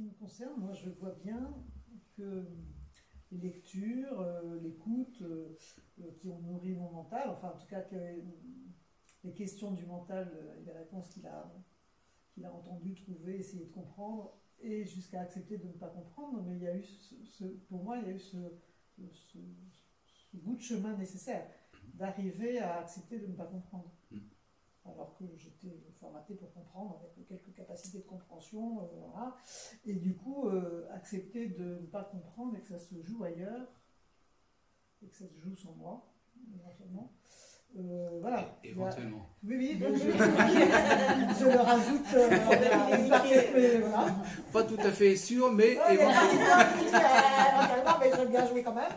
me concerne, moi je vois bien que les lectures, l'écoute, qui ont nourri mon mental, enfin en tout cas que les questions du mental et les réponses qu'il a entendues, trouvées, essayé de comprendre, et jusqu'à accepter de ne pas comprendre, mais il y a eu pour moi, il y a eu ce bout de chemin nécessaire d'arriver à accepter de ne pas comprendre. Alors que j'étais formatée pour comprendre, avec quelques capacités de compréhension, voilà. Et du coup, accepter de ne pas comprendre et que ça se joue ailleurs, et que ça se joue sans moi, éventuellement. Voilà. Éventuellement. Oui, donc je le rajoute voilà. Pas tout à fait sûr, mais éventuellement, mais j'aime bien jouer quand même.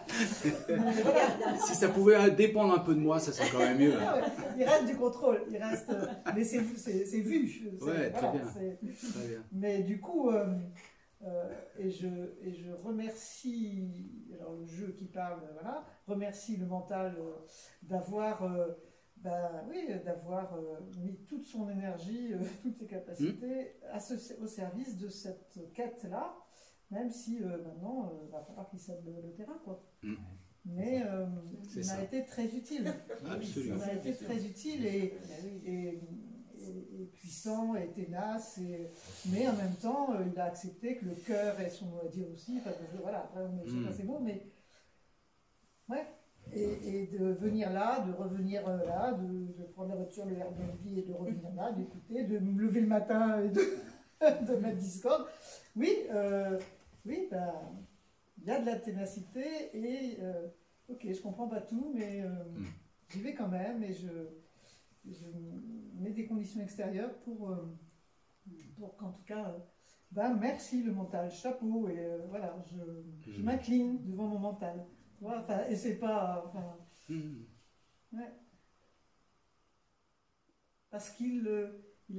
Voilà. Si ça pouvait dépendre un peu de moi, ça serait quand même mieux. Il reste du contrôle, mais c'est vu. Ouais, voilà, très bien. Mais du coup, et je remercie, alors le jeu qui parle, voilà, remercie le mental d'avoir mis toute son énergie, toutes ses capacités au service de cette quête-là, même si maintenant, il va falloir qu'il cède le terrain, quoi. Mais il m'a été très utile. Absolument. Il m'a été très utile et puissant et ténace, mais en même temps, il a accepté que le cœur ait son mot à dire aussi. Enfin, voilà, après, je sais pas ces mots, mais ouais. Et de venir là, de revenir là, de prendre la voiture, le Airbnb et de revenir là, d'écouter, de me lever le matin et de mettre Discord. Oui, il y a de la ténacité et ok, je comprends pas tout, mais j'y vais quand même et je mets des conditions extérieures pour qu'en tout cas, merci le mental, chapeau, et voilà, je m'incline devant mon mental. Enfin, et c'est pas... Enfin, ouais. Parce qu'il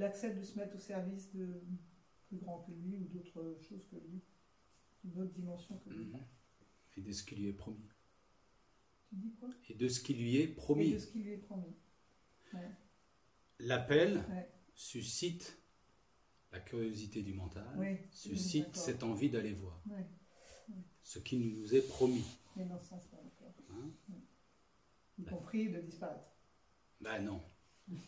accepte de se mettre au service de plus grand que lui ou d'autres choses que lui, d'une autre dimension que lui. Et de ce qui lui est promis. Tu dis quoi? Et de ce qui lui est promis. Et de ce qui lui est promis. Ouais. L'appel suscite la curiosité du mental, suscite cette envie d'aller voir. Ce qui nous est promis. Mais dans ce sens-là, d'accord. Y compris de disparaître. Ben non.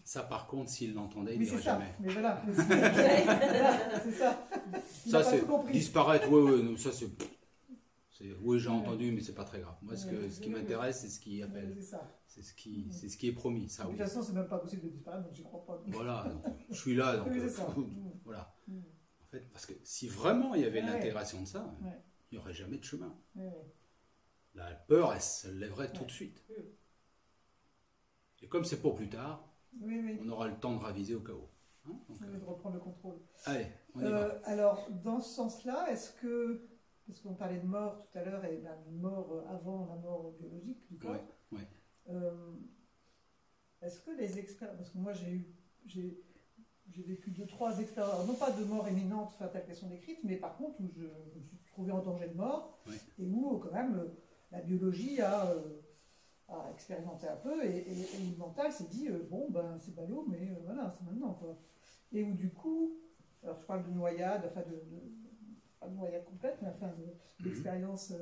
Ça, par contre, s'il l'entendait, il oui, n'irait jamais. Mais voilà. C'est ça. Ça, c'est disparaître. Oui, ça c'est. Oui, j'ai entendu, mais c'est pas très grave. Moi, ce qui m'intéresse, c'est ce qui appelle. C'est ce qui est promis. Ça, de toute façon, c'est même pas possible de disparaître, donc j'y crois pas. Voilà, donc, je suis là, donc voilà. En fait, parce que si vraiment il y avait l'intégration de ça, il n'y aurait jamais de chemin. La peur, elle se lèverait tout de suite. Et comme c'est pour plus tard, on aura le temps de raviser au cas où. Hein, donc, de reprendre le contrôle. Allez, on y va. Alors, dans ce sens-là, est-ce que, parce qu'on parlait de mort tout à l'heure, et de mort avant la mort biologique du corps, est-ce que les experts, parce que moi j'ai vécu 2-3 expériences, non pas de mort imminente, telles qu'elles sont décrites, mais par contre où je me suis trouvé en danger de mort, et où quand même la biologie a expérimenté un peu, et le mental s'est dit, c'est ballot, mais voilà, c'est maintenant, quoi. Et où du coup, alors je parle de noyade, pas de noyade complète, mais d'expérience.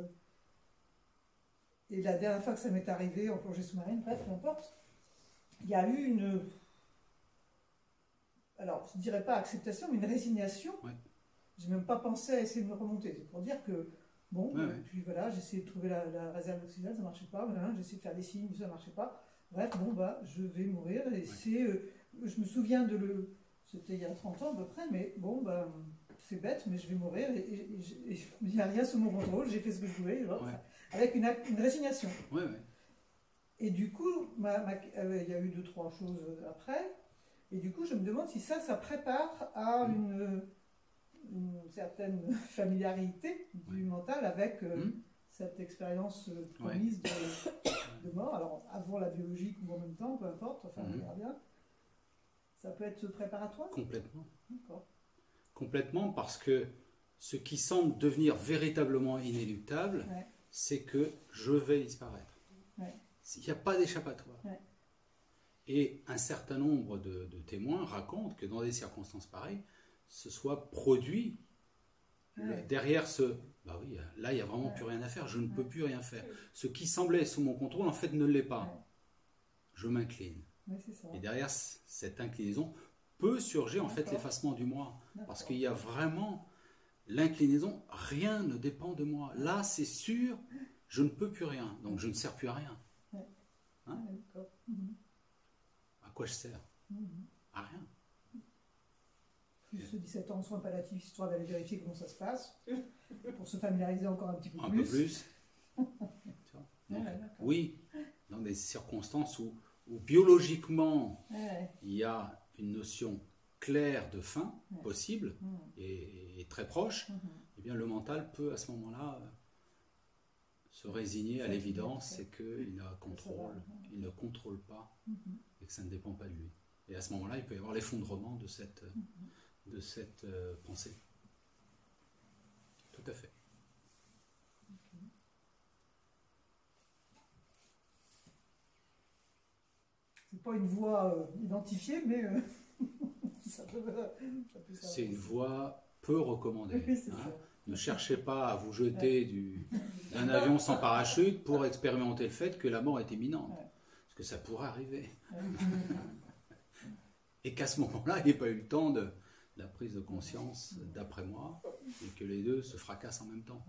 Et la dernière fois que ça m'est arrivé en plongée sous-marine, bref, peu importe, il y a eu une... Alors, je ne dirais pas acceptation, mais une résignation. Je n'ai même pas pensé à essayer de me remonter. C'est pour dire que, puis voilà, j'ai essayé de trouver la réserve d'oxygène, ça ne marchait pas. J'ai essayé de faire des signes, ça ne marchait pas. Bref, je vais mourir. Et je me souviens c'était il y a 30 ans à peu près, mais c'est bête, mais je vais mourir. Et il n'y a rien sous mon contrôle, j'ai fait ce que je voulais, avec une résignation. Et du coup, il y a eu 2-3 choses après. Et du coup, je me demande si ça prépare à une certaine familiarité du mental avec cette expérience promise de mort. Alors, avant la biologique ou en même temps, peu importe, enfin, on verra bien. Ça peut être préparatoire? Complètement. D'accord. Complètement, parce que ce qui semble devenir véritablement inéluctable, c'est que je vais disparaître. Il n'y a pas d'échappatoire. Et un certain nombre de témoins racontent que dans des circonstances pareilles, se soit produit derrière ce... Bah oui, là, il n'y a vraiment plus rien à faire. Je ne peux plus rien faire. Ce qui semblait sous mon contrôle, en fait, ne l'est pas. Je m'incline. Et derrière cette inclinaison peut surgir, en fait, l'effacement du moi. Parce qu'il y a vraiment l'inclinaison. Rien ne dépend de moi. Là, c'est sûr, je ne peux plus rien. Donc, je ne sers plus à rien. Hein? À quoi je sers? À rien. Plus 17 ans en soins palliatifs, histoire d'aller vérifier comment ça se passe, pour se familiariser encore un petit peu plus. Un peu plus. Donc, oui, dans des circonstances où biologiquement, il y a une notion claire de fin possible et très proche, eh bien, le mental peut à ce moment-là se résigner à l'évidence et qu'il ne contrôle pas et que ça ne dépend pas de lui. Et à ce moment-là, il peut y avoir l'effondrement de cette pensée. Tout à fait. C'est pas une voie identifiée, mais ça peut c'est une voie peu recommandée. Oui, ne cherchez pas à vous jeter d'un avion sans parachute pour expérimenter le fait que la mort est imminente. Parce que ça pourrait arriver. Et qu'à ce moment-là, il n'y ait pas eu le temps de la prise de conscience d'après moi, et que les deux se fracassent en même temps.